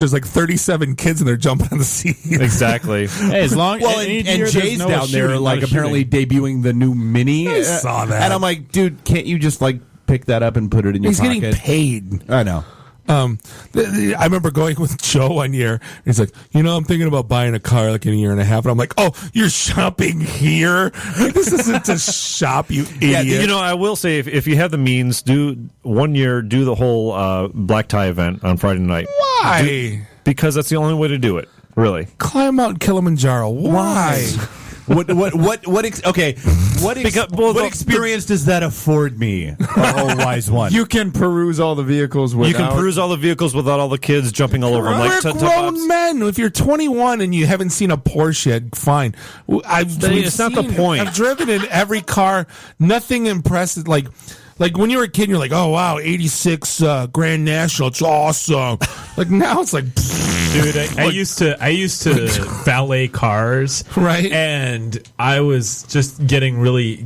there's like 37 kids and they're jumping on the seat. Exactly. Hey, as long and Jay's down there, like apparently debuting the new Mini. I saw that, and I'm like, dude, can't you just like pick that up and put it in your pocket? He's getting paid. I know. I remember going with Joe one year. And he's like, I'm thinking about buying a car like in a year and a half. And I'm like, oh, you're shopping here? Like, this isn't to shop, you idiot. Yeah, I will say, if you have the means, do the whole black tie event on Friday night. Why? Because that's the only way to do it, really. Climb Mount Kilimanjaro. Why? What experience does that afford me? Oh, wise one. You can peruse all the vehicles without all the kids jumping all over them. Like We're grown men. If you're 21 and you haven't seen a Porsche yet, fine. It's not the point. I've driven in every car. Nothing impressive. Like when you were a kid, you're like, oh, wow, 86 Grand National. It's awesome. Like now it's like... Dude, I used to valet cars, right? And I was just getting really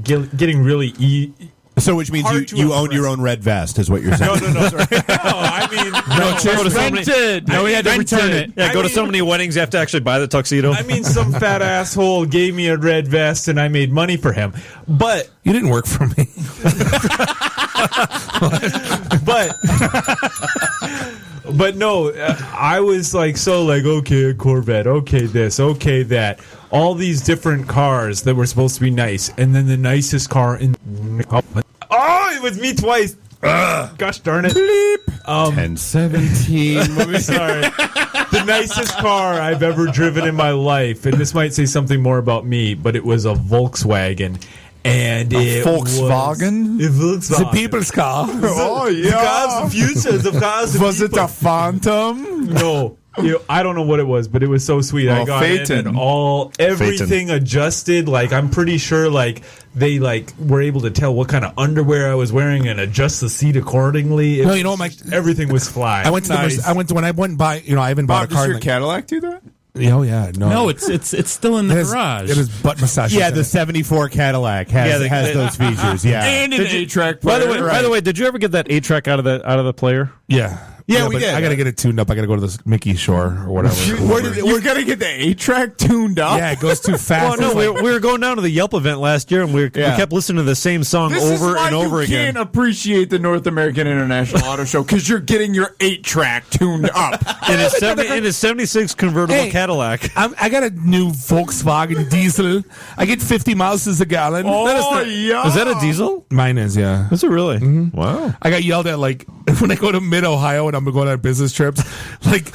So which means you own your own red vest, is what you're saying? No, I mean, rented. No, we had to return it. Yeah, to so many weddings, you have to actually buy the tuxedo. I mean, some fat asshole gave me a red vest, and I made money for him. But you didn't work for me. But no, I was okay, a Corvette, okay, this, okay, that. All these different cars that were supposed to be nice. And then the nicest car in... Oh, it was me twice. Gosh darn it. Bleep. 1017. Sorry. The nicest car I've ever driven in my life, and this might say something more about me, but it was a Volkswagen. And Volkswagen? It's a people's car. Oh, yeah. The cars of future. The cars of Was people. it a Phantom? No. I don't know what it was, but it was so sweet. I got Phaeton. in and everything adjusted. Like, I'm pretty sure they were able to tell what kind of underwear I was wearing and adjust the seat accordingly. Everything was fly. I went to when I went and buy. I haven't bought a car. Does your Cadillac do that? Oh yeah, no, it's still in the garage. It is butt massage. Yeah, the '74 Cadillac has those features. Yeah, and an 8-track player. By the way, did you ever get that 8-track out of the player? Yeah. Yeah, we did. I got to get it tuned up. I got to go to the Mickey Shore or whatever. We're going to get the 8-track tuned up? Yeah, it goes too fast. Well, no, we were going down to the Yelp event last year, and we kept listening to the same song over and over again. You can't appreciate the North American International Auto Show because you're getting your 8-track tuned up. in his 76 convertible Cadillac. I got a new Volkswagen diesel. I get 50 miles a gallon. Yeah. Is that a diesel? Mine is, yeah. Is it really? Mm-hmm. Wow. I got yelled at when I go to mid-Ohio and I'm going on business trips. Like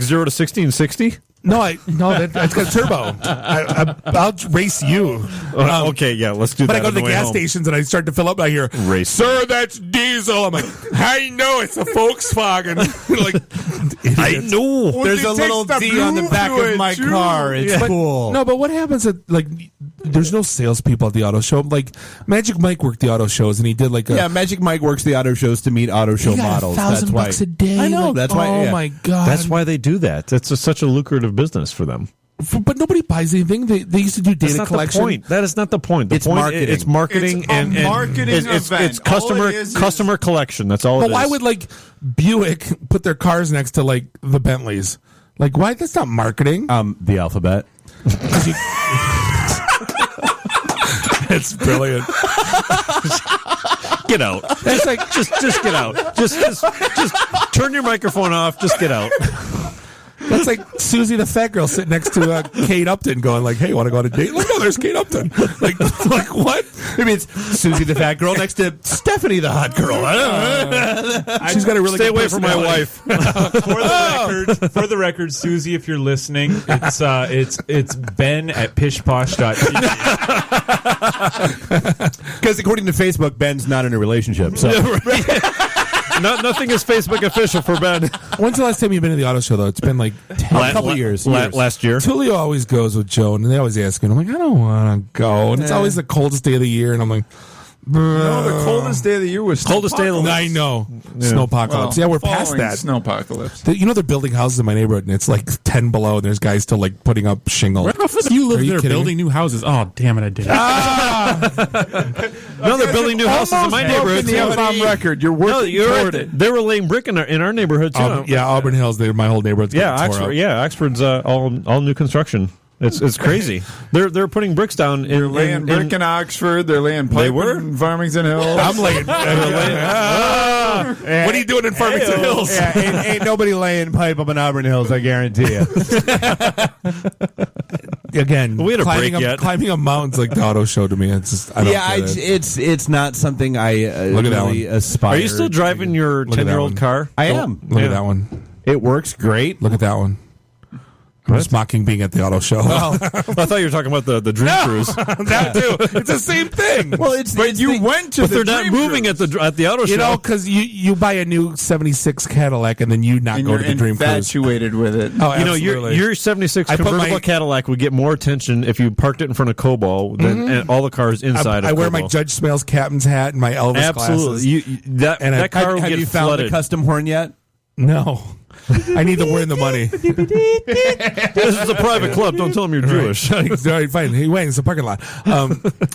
0 to 60 in 60? No, that's got a turbo. I'll race you. Okay, yeah, let's do that. But I go to the gas stations and I start to fill up. I hear, race. Sir, that's diesel. I'm like, I know it's a Volkswagen. I know. There's a little D on the back of my car. It's cool. No, but what happens at there's no salespeople at the auto show. Like Magic Mike worked the auto shows and he did Magic Mike works the auto shows to meet auto show models. That's why $1,000 a day. I know. That's why. Oh my god. That's why they do that. That's such a lucrative business for them. But nobody buys anything. They used to do data collection. That is not the point. It's marketing. It's marketing. It's a marketing event. It's customer collection. That's all. But why would Buick put their cars next to the Bentleys? Why? That's not marketing. The alphabet. It's brilliant. Get out. That's just get out. Just turn your microphone off. Just get out. That's like Susie the fat girl sitting next to Kate Upton going hey, want to go on a date? No, there's Kate Upton. Like what? Maybe it's Susie the fat girl next to Stephanie the hot girl. She's got a really stay good away from my wife. For the record, Susie, if you're listening, it's Ben at PishPosh.tv. Because according to Facebook, Ben's not in a relationship. So. Nothing is Facebook official for Ben. When's the last time you've been to the auto show, though? It's been a couple years. Last year. Tulio always goes with Joe, and they always ask me, and I'm like, I don't want to go. And it's always the coldest day of the year, and I'm like, No, the coldest day of the year was Coldest day of the I know. Snowpocalypse. Yeah, we're past that. Snowpocalypse. They're building houses in my neighborhood, and it's like 10 below, and there's guys still like putting up shingle. Where the fuck do you live Are you there kidding building new houses? Oh, damn it, I did it. No, they're building new houses in my neighborhood. The F-bomb record. You're working toward it. They were laying brick in our neighborhood too. Auburn Hills. My whole neighborhood's Yeah, getting tore Oxford. up. Yeah, Oxford's all new construction. It's crazy. They're putting bricks down. They're laying brick in Oxford. They're laying pipe in Farmington Hills. I'm laying. What are you doing in Farmington Hills? Yeah, ain't nobody laying pipe up in Auburn Hills, I guarantee you. Again, We had a break yet. climbing a mountain's like the auto show to me. It's just I don't get it. it's not something I Look at that really one. aspire. Are you still driving your Look at that 10-year-old one. car? I am. Look at that one. It works great. Look at that one. I'm just mocking being at the auto show. I thought you were talking about the Dream Cruise. That too. It's the same thing. Well, You went to But the they're not Dream moving Cruise. at the auto show. You know, because you buy a new '76 Cadillac and then you not And go you're to the Dream Cruise. infatuated with it. Oh, You know, absolutely. your 76 I put convertible my- Cadillac would get more attention if you parked it in front of Kobo than and all the cars inside I of wear Kobo. my Judge Smails captain's hat and my Elvis glasses. Absolutely. That And car will Have get you found flooded. the custom horn yet? No. I need to win the money. This is a private club. Don't tell them you're Jewish. All right, fine. Hey, wait, it's a parking lot.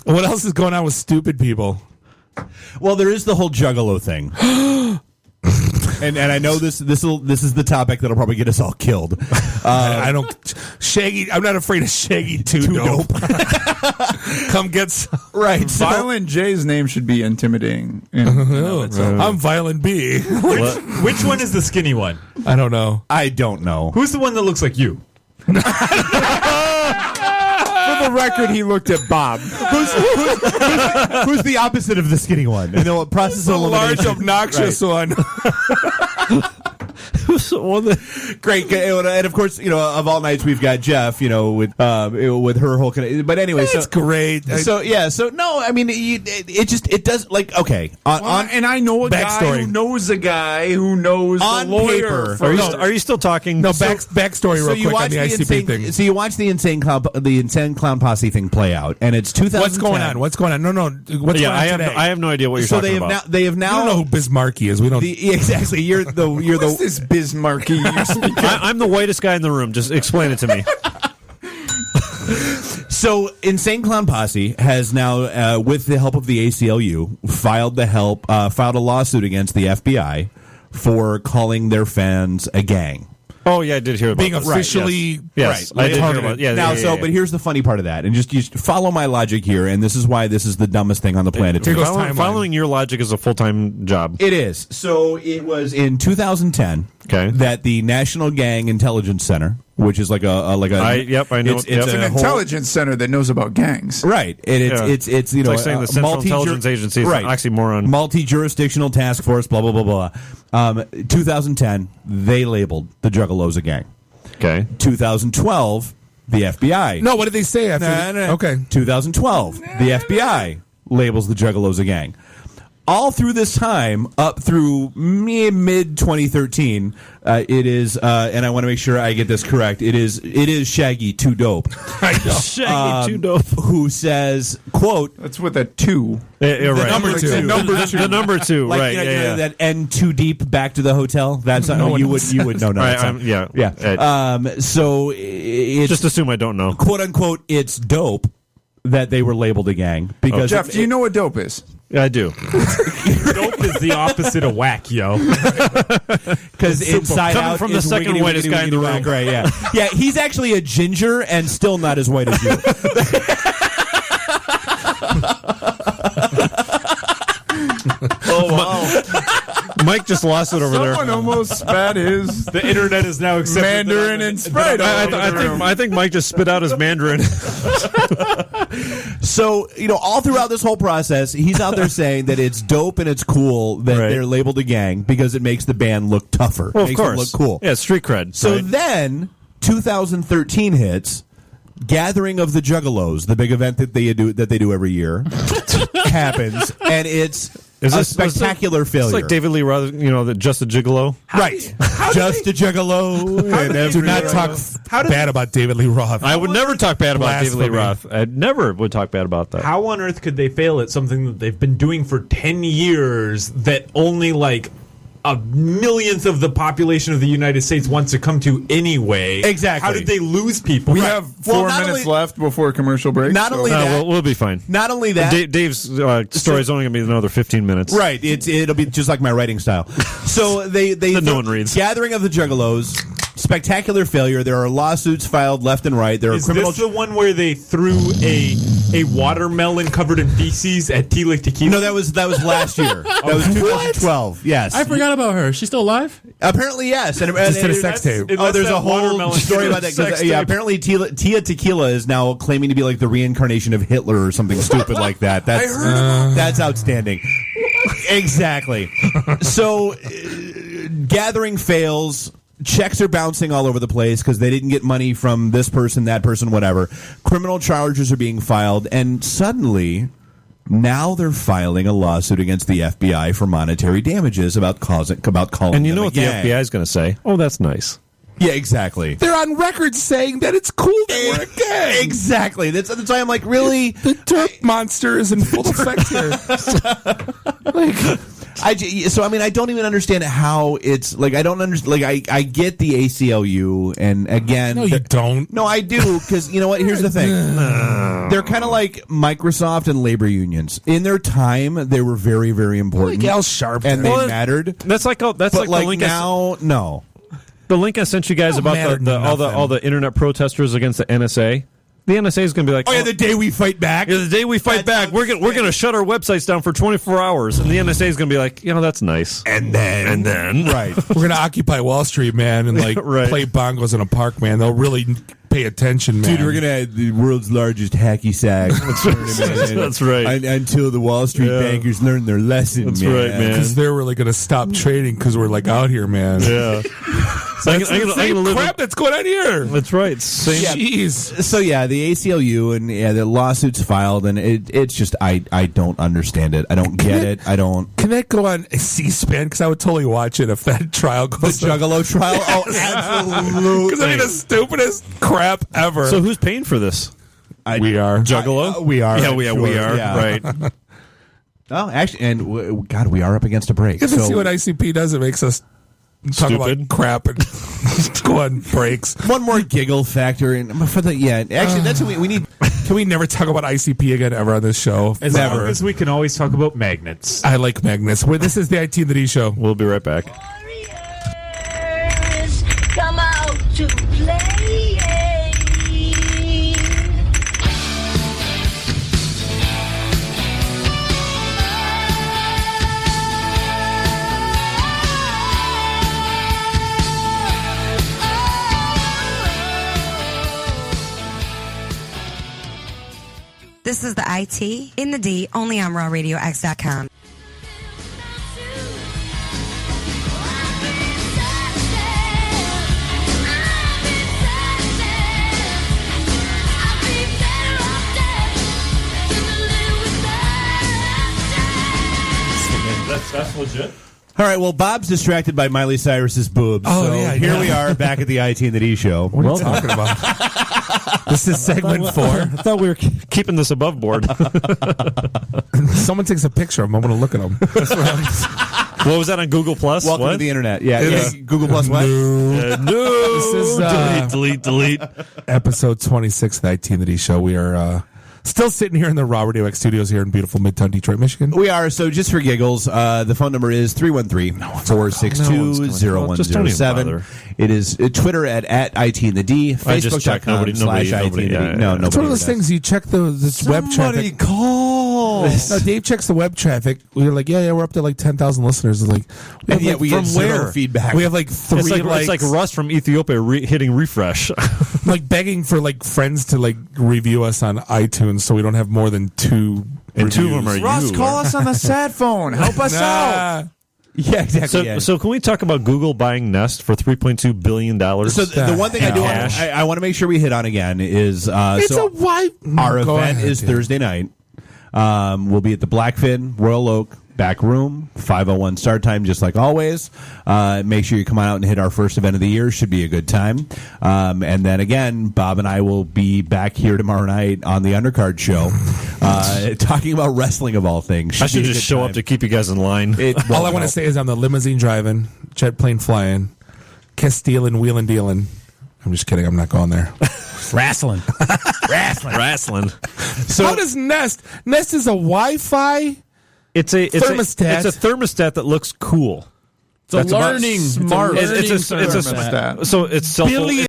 What else is going on with stupid people? Well, there is the whole Juggalo thing. And I know this is the topic that'll probably get us all killed. I don't. Shaggy. I'm not afraid of Shaggy too dope. Come get some. Right. So, Violent J's name should be intimidating. I'm Violent B. Which one is the skinny one? I don't know. I don't know. Who's the one that looks like you? For the record, he looked at Bob. Who's the opposite of the skinny one? You know, process of Large, elimination. obnoxious one. Great, and of course, you know, of all nights we've got Jeff. You know, with her whole. But anyway, It's great. So no, I mean, it does like okay on And I know a guy Backstory. who knows a guy who knows On the lawyer. paper. for- Are you still talking? No, backstory real quick on the ICP thing. So you watch the Insane Clown Posse thing play out, and it's 2010. What's going on? What's going on? No. What's Yeah, going on today? I have no idea what you're So talking they have about. they have I now don't know who Bismarcky is. We don't. exactly. You're the What's this Bismarcky you speak of? I'm the whitest guy in the room. Just explain it to me. So, Insane Clown Posse has now, with the help of the ACLU, filed a lawsuit against the FBI for calling their fans a gang. Oh yeah, I did hear about being this. officially Yes, right. I did hear targeted. about. Yeah, Now, yeah. but here's the funny part of that, and just follow my logic here, and this is why this is the dumbest thing on the planet. Here goes Following, timeline. following your logic is a full-time job. It is. So it was in 2010 that the National Gang Intelligence Center, which is like a I know. It's an intelligence center that knows about gangs. Right, and it's you know like saying the Central Intelligence Agency is an oxymoron. Multi-jurisdictional task force, blah blah blah blah. 2010, they labeled the Juggalos a gang. Okay. 2012, the FBI. No, what did they say after? No. Okay. 2012, the FBI labels the Juggalos a gang. All through this time, up through mid 2013, it is, and I want to make sure I get this correct. It is Shaggy Too Dope, Shaggy Too Dope. who says, "quote." That's with a 2. Yeah, right. number two. The number 2. The number 2. Like, right. you know, yeah. that end too deep back to the hotel. That's something you would know. No, Right, that's not- yeah. So it's Just assume I don't know. quote unquote. It's dope that they were labeled a gang because Jeff, do you know what dope is? Yeah, I do. Dope is the opposite of whack, yo. because Inside Coming Out from the is second wiggity, whitest wiggity, guy in the wiggity, room. whack, right? Yeah, yeah. He's actually a ginger and still not as white as you. Oh wow. Mike just lost it over there. Someone almost spat his The internet is now accepting Mandarin and Sprite. I think Mike just spit out his Mandarin. So, you know, all throughout this whole process, he's out there saying that it's dope and it's cool that Right. they're labeled a gang because it makes the band look tougher. Well, of makes them course. look cool. Yeah, street cred. So right? then 2013 hits, Gathering of the Juggalos, the big event that they do every year, happens, and it's a spectacular failure. It's like David Lee Roth, just a gigolo. Right. Just a Juggalo. Do not talk bad about David Lee Roth. I would never talk bad about David Lee Blasphemy. Roth. I never would talk bad about that. How on earth could they fail at something that they've been doing for 10 years that only like a millionth of the population of the United States wants to come to anyway? Exactly. How did they lose people? We have 4 minutes left before commercial break. Not only that, we'll be fine. not only that, Dave's story is only going to be another 15 minutes. right? It'll be just like my writing style. So they no one reads. Gathering of the Juggalos. Spectacular failure. There are lawsuits filed left and right. There are Is criminal. this the one where they threw a watermelon covered in feces at Tila Tequila? No, that was last year. That was 2012. Yes, I forgot about her. She's still alive? apparently yes. And Just did a sex tape. Oh, there's a whole watermelon story about that. 'Cause, sex yeah, tape. apparently Tia Tequila is now claiming to be like the reincarnation of Hitler or something stupid like that. That's, that's outstanding. Exactly. So, gathering fails. Checks are bouncing all over the place because they didn't get money from this person, that person, whatever. Criminal charges are being filed, and suddenly, now they're filing a lawsuit against the FBI for monetary damages about calling And you them know a what gang. the FBI is going to say? Oh, that's nice. Yeah, exactly. They're on record saying that it's cool that we're a gang. Exactly. That's why I'm like, really? The dirt monster is in full effect here. I don't even understand how it's like. I don't understand. Like, I get the ACLU, and again, No, you don't. No, I do, because you know what? Here's the thing. They're kind of like Microsoft and labor unions. In their time, they were very, very important. Like Al Sharpton. and they Well, mattered. That's like But the link now, no. the link I sent you guys Don't about matter all the internet protesters against the NSA. The NSA is going to be like, Oh yeah, the day we fight back. the day we fight back, we're going to shut our websites down for 24 hours, and the NSA is going to be like, that's nice. And then, right. We're gonna occupy Wall Street, man, and like Right. play bongos in a park, man. They'll really pay attention, man. Dude, we're gonna have the world's largest hacky sack. That's right. Until the Wall Street bankers learn their lesson. That's man. right, man. because they're really gonna stop trading because we're like out here, man. Yeah. I'm gonna live. Crap that's going on here. That's right. Same. Jeez. So yeah, the ACLU and the lawsuits filed, and it's just I don't understand it. I don't get it. I don't. Can that go on C-SPAN? Because I would totally watch it if that trial The goes. Juggalo trial. Oh, absolutely. Because I mean the stupidest crap ever. So who's paying for this? we are. Juggalo? We are. Yeah, I'm we sure. are. Yeah. Right. Oh, actually, and God, we are up against a break. Get to So see what ICP does. It makes us talk Stupid. about crap and go on breaks. one more giggle factor, and for the actually, that's what we need. Can we never talk about ICP again ever on this show? As Never. long as we can always talk about magnets. I like Magnus. This is the IT and the D show. We'll be right back. Warriors, come out to play. This is the IT in the D, only on rawradiox.com. That's legit. All right. Well, Bob's distracted by Miley Cyrus's boobs. Oh, so yeah, here yeah. we are back at the IT and the D show. What are you talking about? This is segment 4. I thought we were keeping this above board. Someone takes a picture of him. I'm going to look at him. What was that on Google Plus? Welcome What? to the internet. Yeah. It's- Google Plus what? No. This is delete. episode 26 of the IT and the D show. We are still sitting here in the Raw Radio X studios here in beautiful Midtown Detroit, Michigan. We are. So just for giggles, the phone number is 313-462-0107. Just don't even bother. It is Twitter at IT and the D. I just checked. Nobody- Facebook.com/IT and the D. yeah, No, nobody. It's one of those does. things you check the web Somebody traffic. call. No, Dave checks the web traffic. We're like, yeah, we're up to like 10,000 listeners. It's like, And yet we from get zero where? feedback. We have like three, It's like Russ from Ethiopia hitting refresh. like begging for like friends to like review us on iTunes, so we don't have more than 2. And 2 of them are Russ, you. call us on the sad phone. Help us out. Yeah, exactly. So can we talk about Google buying Nest for $3.2 billion? So the one thing I want to make sure we hit on again is It's a white. our Go event ahead, is dude. Thursday night. We'll be at the Blackfin, Royal Oak, back room, 5:01 start time, just like always. Make sure you come out and hit our first event of the year. Should be a good time. And then again, Bob and I will be back here tomorrow night on the Undercard show, talking about wrestling of all things. I should be a just good show time. up to keep you guys in line. All I want to say is I'm the limousine driving, jet plane flying, kiss stealing, wheeling dealing. I'm just kidding. I'm not going there. Wrestling. Wrestling. So how does Nest? Nest is a Wi-Fi. It's a thermostat. It's a thermostat that looks cool. It's a learning smart. It's a thermostat. so it's self. Billion